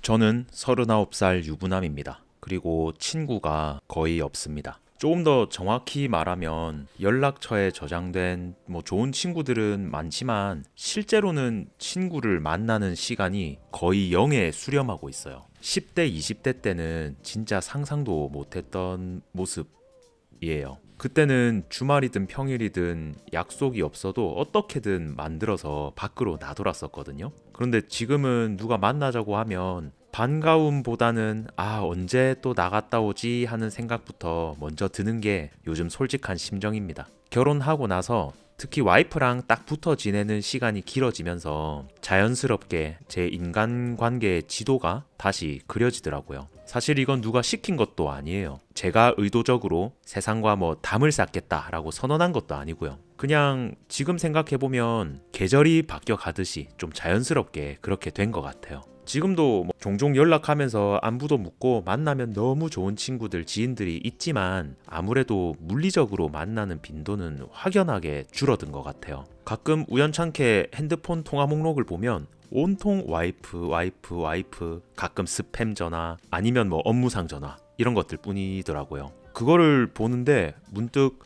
저는 39살 유부남입니다. 그리고 친구가 거의 없습니다. 조금 더 정확히 말하면 연락처에 저장된 좋은 친구들은 많지만 실제로는 친구를 만나는 시간이 거의 0에 수렴하고 있어요. 10대, 20대 때는 진짜 상상도 못했던 모습이에요. 그때는 주말이든 평일이든 약속이 없어도 어떻게든 만들어서 밖으로 나돌았었거든요. 그런데 지금은 누가 만나자고 하면 반가움보다는 언제 또 나갔다 오지 하는 생각부터 먼저 드는 게 요즘 솔직한 심정입니다. 결혼하고 나서 특히 와이프랑 딱 붙어 지내는 시간이 길어지면서 자연스럽게 제 인간관계의 지도가 다시 그려지더라고요. 사실 이건 누가 시킨 것도 아니에요. 제가 의도적으로 세상과 담을 쌓겠다라고 선언한 것도 아니고요. 그냥 지금 생각해보면 계절이 바뀌어 가듯이 좀 자연스럽게 그렇게 된 것 같아요. 지금도 종종 연락하면서 안부도 묻고 만나면 너무 좋은 친구들, 지인들이 있지만 아무래도 물리적으로 만나는 빈도는 확연하게 줄어든 것 같아요. 가끔 우연찮게 핸드폰 통화 목록을 보면 온통 와이프, 와이프, 와이프, 가끔 스팸 전화, 아니면 업무상 전화 이런 것들 뿐이더라고요. 그거를 보는데 문득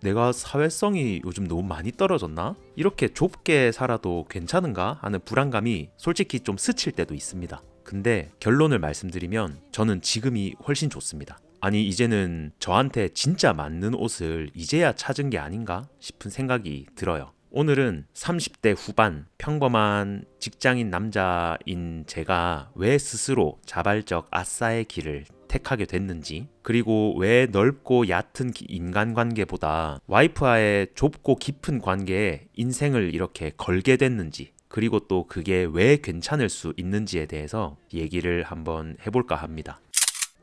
내가 사회성이 요즘 너무 많이 떨어졌나? 이렇게 좁게 살아도 괜찮은가? 하는 불안감이 솔직히 좀 스칠 때도 있습니다. 근데 결론을 말씀드리면 저는 지금이 훨씬 좋습니다. 아니 이제는 저한테 진짜 맞는 옷을 이제야 찾은 게 아닌가 싶은 생각이 들어요. 오늘은 30대 후반 평범한 직장인 남자인 제가 왜 스스로 자발적 아싸의 길을 택하게 됐는지, 그리고 왜 넓고 얕은 인간관계보다 와이프와의 좁고 깊은 관계에 인생을 이렇게 걸게 됐는지, 그리고 또 그게 왜 괜찮을 수 있는지에 대해서 얘기를 한번 해볼까 합니다.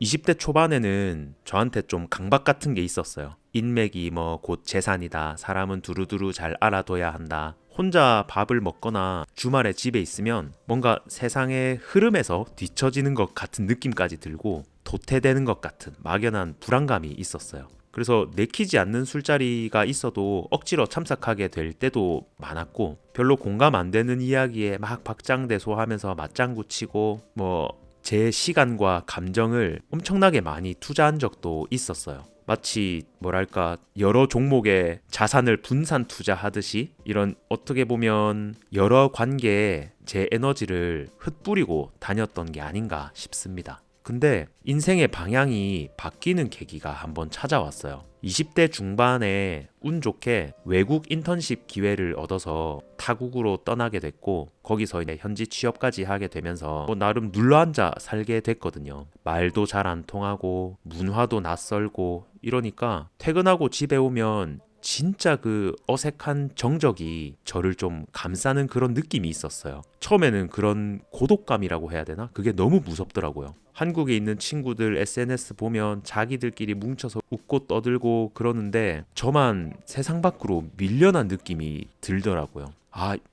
20대 초반에는 저한테 좀 강박 같은 게 있었어요. 인맥이 곧 재산이다. 사람은 두루두루 잘 알아둬야 한다. 혼자 밥을 먹거나 주말에 집에 있으면 뭔가 세상의 흐름에서 뒤처지는 것 같은 느낌까지 들고 도태되는 것 같은 막연한 불안감이 있었어요. 그래서 내키지 않는 술자리가 있어도 억지로 참석하게 될 때도 많았고, 별로 공감 안 되는 이야기에 막 박장대소하면서 맞장구 치고 제 시간과 감정을 엄청나게 많이 투자한 적도 있었어요. 마치 여러 종목의 자산을 분산 투자하듯이 이런 어떻게 보면 여러 관계에 제 에너지를 흩뿌리고 다녔던 게 아닌가 싶습니다. 근데 인생의 방향이 바뀌는 계기가 한번 찾아왔어요. 20대 중반에 운 좋게 외국 인턴십 기회를 얻어서 타국으로 떠나게 됐고, 거기서 이제 현지 취업까지 하게 되면서 나름 눌러앉아 살게 됐거든요. 말도 잘 안 통하고 문화도 낯설고 이러니까 퇴근하고 집에 오면 진짜 그 어색한 정적이 저를 좀 감싸는 그런 느낌이 있었어요. 처음에는 그런 고독감이라고 해야 되나? 그게 너무 무섭더라고요. 한국에 있는 친구들 SNS 보면 자기들끼리 뭉쳐서 웃고 떠들고 그러는데 저만 세상 밖으로 밀려난 느낌이 들더라고요.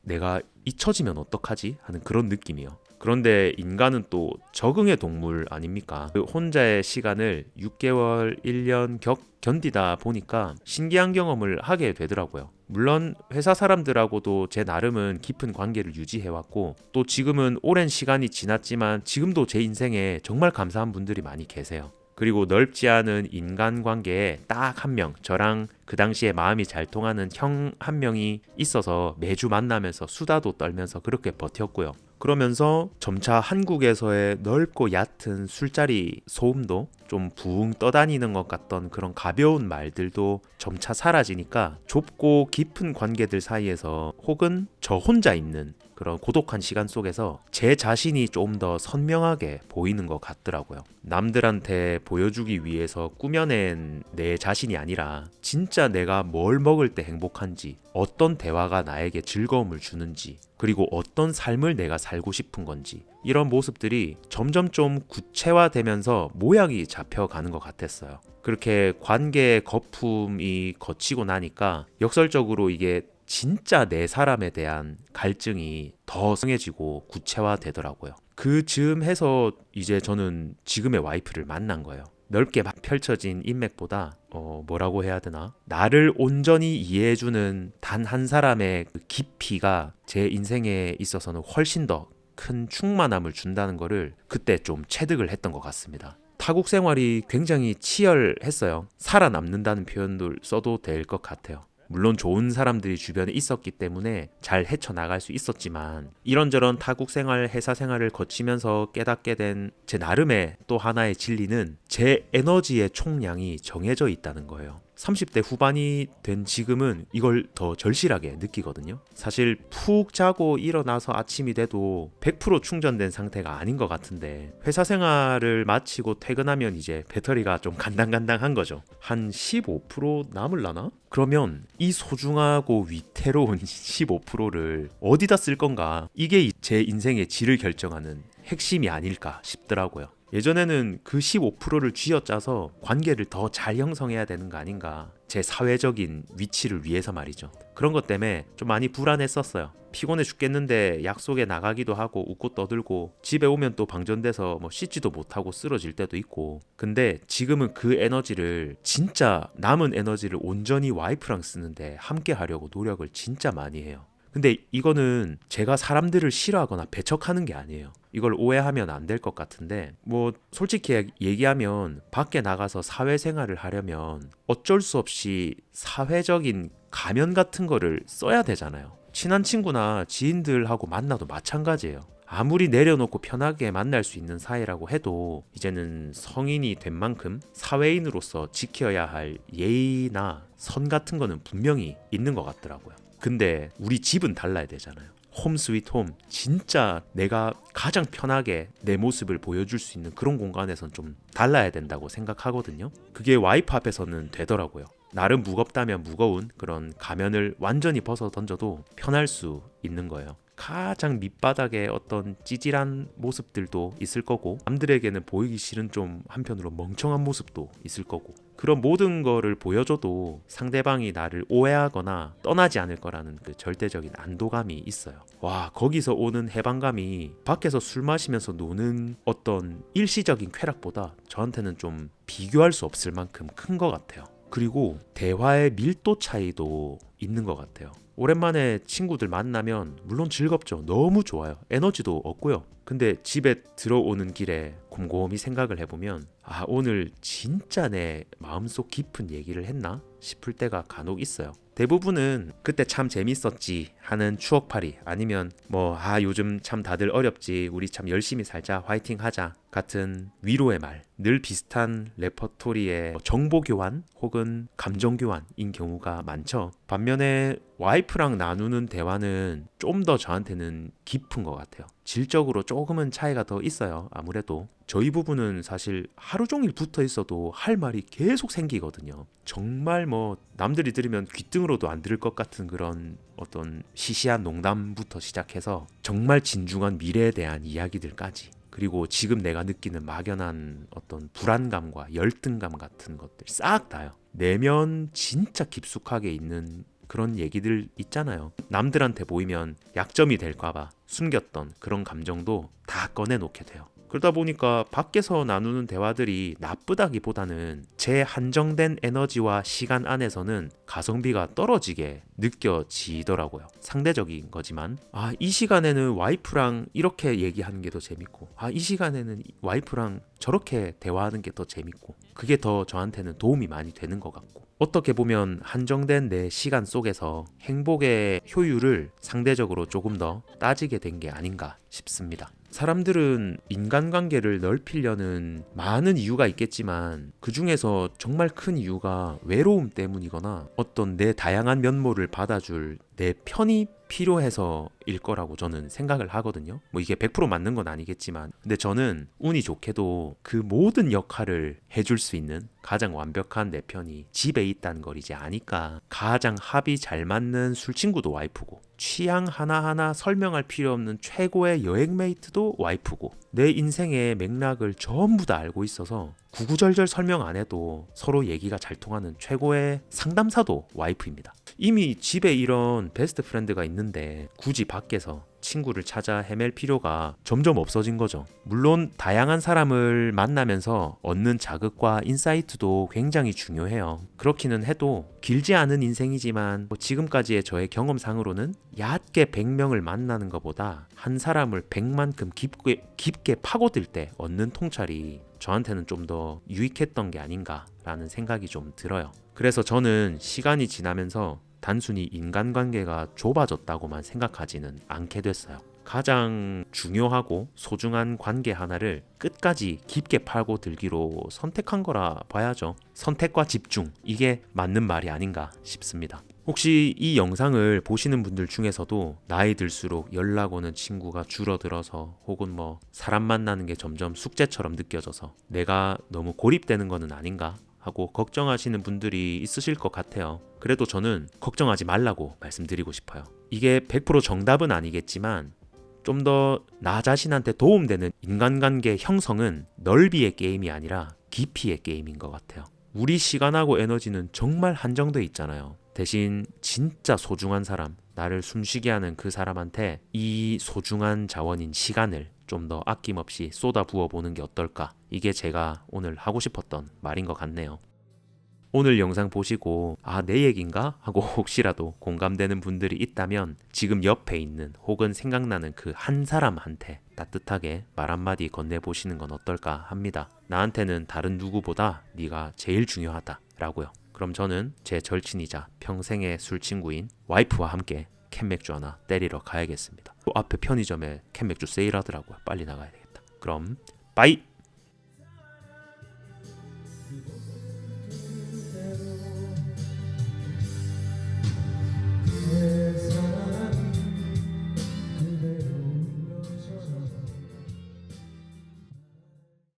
내가 잊혀지면 어떡하지? 하는 그런 느낌이요. 그런데 인간은 또 적응의 동물 아닙니까? 그 혼자의 시간을 6개월, 1년 견디다 보니까 신기한 경험을 하게 되더라고요. 물론 회사 사람들하고도 제 나름은 깊은 관계를 유지해왔고, 또 지금은 오랜 시간이 지났지만 지금도 제 인생에 정말 감사한 분들이 많이 계세요. 그리고 넓지 않은 인간관계에 딱 한 명, 저랑 그 당시에 마음이 잘 통하는 형 한 명이 있어서 매주 만나면서 수다도 떨면서 그렇게 버텼고요. 그러면서 점차 한국에서의 넓고 얕은 술자리 소음도 좀 붕 떠다니는 것 같던 그런 가벼운 말들도 점차 사라지니까 좁고 깊은 관계들 사이에서 혹은 저 혼자 있는 그런 고독한 시간 속에서 제 자신이 좀 더 선명하게 보이는 것 같더라고요. 남들한테 보여주기 위해서 꾸며낸 내 자신이 아니라 진짜 내가 뭘 먹을 때 행복한지, 어떤 대화가 나에게 즐거움을 주는지, 그리고 어떤 삶을 내가 살고 싶은 건지, 이런 모습들이 점점 좀 구체화되면서 모양이 잡혀가는 것 같았어요. 그렇게 관계의 거품이 거치고 나니까 역설적으로 이게 진짜 내 사람에 대한 갈증이 더 성해지고 구체화되더라고요. 그 즈음 해서 이제 저는 지금의 와이프를 만난 거예요. 넓게 막 펼쳐진 인맥보다 뭐라고 해야 되나? 나를 온전히 이해해주는 단 한 사람의 그 깊이가 제 인생에 있어서는 훨씬 더 큰 충만함을 준다는 거를 그때 좀 체득을 했던 것 같습니다. 타국 생활이 굉장히 치열했어요. 살아남는다는 표현도 써도 될 것 같아요. 물론 좋은 사람들이 주변에 있었기 때문에 잘 헤쳐나갈 수 있었지만 이런저런 타국 생활, 회사 생활을 거치면서 깨닫게 된 제 나름의 또 하나의 진리는 제 에너지의 총량이 정해져 있다는 거예요. 30대 후반이 된 지금은 이걸 더 절실하게 느끼거든요. 사실 푹 자고 일어나서 아침이 돼도 100% 충전된 상태가 아닌 것 같은데 회사 생활을 마치고 퇴근하면 이제 배터리가 좀 간당간당한 거죠. 한 15% 남을라나? 그러면 이 소중하고 위태로운 15%를 어디다 쓸 건가? 이게 제 인생의 질을 결정하는 핵심이 아닐까 싶더라고요. 예전에는 그 15%를 쥐어짜서 관계를 더 잘 형성해야 되는 거 아닌가. 제 사회적인 위치를 위해서 말이죠. 그런 것 때문에 좀 많이 불안했었어요. 피곤해 죽겠는데 약속에 나가기도 하고 웃고 떠들고 집에 오면 또 방전돼서 뭐 씻지도 못하고 쓰러질 때도 있고. 근데 지금은 그 에너지를 진짜 남은 에너지를 온전히 와이프랑 쓰는데 함께 하려고 노력을 진짜 많이 해요. 근데 이거는 제가 사람들을 싫어하거나 배척하는 게 아니에요. 이걸 오해하면 안 될 것 같은데 뭐 솔직히 얘기하면 밖에 나가서 사회생활을 하려면 어쩔 수 없이 사회적인 가면 같은 거를 써야 되잖아요. 친한 친구나 지인들하고 만나도 마찬가지예요. 아무리 내려놓고 편하게 만날 수 있는 사이라고 해도 이제는 성인이 된 만큼 사회인으로서 지켜야 할 예의나 선 같은 거는 분명히 있는 것 같더라고요. 근데 우리 집은 달라야 되잖아요. 홈 스위트 홈, 진짜 내가 가장 편하게 내 모습을 보여줄 수 있는 그런 공간에선 좀 달라야 된다고 생각하거든요. 그게 와이프 앞에서는 되더라고요. 나름 무겁다면 무거운 그런 가면을 완전히 벗어 던져도 편할 수 있는 거예요. 가장 밑바닥에 어떤 찌질한 모습들도 있을 거고 남들에게는 보이기 싫은 좀 한편으로 멍청한 모습도 있을 거고 그런 모든 거를 보여줘도 상대방이 나를 오해하거나 떠나지 않을 거라는 그 절대적인 안도감이 있어요. 와, 거기서 오는 해방감이 밖에서 술 마시면서 노는 어떤 일시적인 쾌락보다 저한테는 좀 비교할 수 없을 만큼 큰 것 같아요. 그리고 대화의 밀도 차이도 있는 것 같아요. 오랜만에 친구들 만나면 물론 즐겁죠. 너무 좋아요. 에너지도 얻고요. 근데 집에 들어오는 길에 곰곰이 생각을 해보면 아, 오늘 진짜 내 마음속 깊은 얘기를 했나 싶을 때가 간혹 있어요. 대부분은 그때 참 재밌었지 하는 추억팔이 아니면 뭐 요즘 참 다들 어렵지 우리 참 열심히 살자 화이팅 하자 같은 위로의 말 늘 비슷한 레퍼토리의 정보 교환 혹은 감정 교환인 경우가 많죠. 반면에 와이프랑 나누는 대화는 좀 더 저한테는 깊은 것 같아요. 질적으로 조금은 차이가 더 있어요. 아무래도 저희 부부는 사실 하루 종일 붙어 있어도 할 말이 계속 생기거든요. 정말 뭐 남들이 들으면 귓등으로도 안 들을 것 같은 그런 어떤 시시한 농담부터 시작해서 정말 진중한 미래에 대한 이야기들까지 그리고 지금 내가 느끼는 막연한 어떤 불안감과 열등감 같은 것들 싹 다요. 내면 진짜 깊숙하게 있는 그런 얘기들 있잖아요. 남들한테 보이면 약점이 될까봐 숨겼던 그런 감정도 다 꺼내놓게 돼요. 그러다 보니까 밖에서 나누는 대화들이 나쁘다기보다는 제 한정된 에너지와 시간 안에서는 가성비가 떨어지게 느껴지더라고요. 상대적인 거지만 이 시간에는 와이프랑 이렇게 얘기하는 게 더 재밌고 이 시간에는 와이프랑 저렇게 대화하는 게 더 재밌고 그게 더 저한테는 도움이 많이 되는 것 같고 어떻게 보면 한정된 내 시간 속에서 행복의 효율을 상대적으로 조금 더 따지게 된 게 아닌가 싶습니다. 사람들은 인간관계를 넓히려는 많은 이유가 있겠지만 그 중에서 정말 큰 이유가 외로움 때문이거나 어떤 내 다양한 면모를 받아줄 내 편이 필요해서일 거라고 저는 생각을 하거든요. 뭐 이게 100% 맞는 건 아니겠지만 근데 저는 운이 좋게도 그 모든 역할을 해줄 수 있는 가장 완벽한 내 편이 집에 있다는 걸 이제 아니까 가장 합이 잘 맞는 술친구도 와이프고 취향 하나하나 설명할 필요 없는 최고의 여행메이트도 와이프고 내 인생의 맥락을 전부 다 알고 있어서 구구절절 설명 안 해도 서로 얘기가 잘 통하는 최고의 상담사도 와이프입니다. 이미 집에 이런 베스트 프렌드가 있는데 굳이 밖에서 친구를 찾아 헤맬 필요가 점점 없어진 거죠. 물론 다양한 사람을 만나면서 얻는 자극과 인사이트도 굉장히 중요해요. 그렇기는 해도 길지 않은 인생이지만 지금까지의 저의 경험상으로는 얕게 100명을 만나는 것보다 한 사람을 100만큼 깊게 파고들 때 얻는 통찰이 저한테는 좀 더 유익했던 게 아닌가라는 생각이 좀 들어요. 그래서 저는 시간이 지나면서 단순히 인간관계가 좁아졌다고만 생각하지는 않게 됐어요. 가장 중요하고 소중한 관계 하나를 끝까지 깊게 파고들기로 선택한 거라 봐야죠. 선택과 집중, 이게 맞는 말이 아닌가 싶습니다. 혹시 이 영상을 보시는 분들 중에서도 나이 들수록 연락 오는 친구가 줄어들어서 혹은 사람 만나는 게 점점 숙제처럼 느껴져서 내가 너무 고립되는 거는 아닌가 하고 걱정하시는 분들이 있으실 것 같아요. 그래도 저는 걱정하지 말라고 말씀드리고 싶어요. 이게 100% 정답은 아니겠지만 좀 더 나 자신한테 도움되는 인간관계 형성은 넓이의 게임이 아니라 깊이의 게임인 것 같아요. 우리 시간하고 에너지는 정말 한정돼 있잖아요. 대신 진짜 소중한 사람, 나를 숨쉬게 하는 그 사람한테 이 소중한 자원인 시간을 좀 더 아낌없이 쏟아 부어 보는 게 어떨까? 이게 제가 오늘 하고 싶었던 말인 것 같네요. 오늘 영상 보시고 내 얘긴가? 하고 혹시라도 공감되는 분들이 있다면 지금 옆에 있는 혹은 생각나는 그 한 사람한테 따뜻하게 말 한마디 건네보시는 건 어떨까 합니다. 나한테는 다른 누구보다 네가 제일 중요하다 라고요. 그럼 저는 제 절친이자 평생의 술친구인 와이프와 함께 캔맥주 하나 때리러 가야겠습니다. 또 앞에 편의점에 캔맥주 세일하더라고요. 빨리 나가야 되겠다. 그럼 빠이!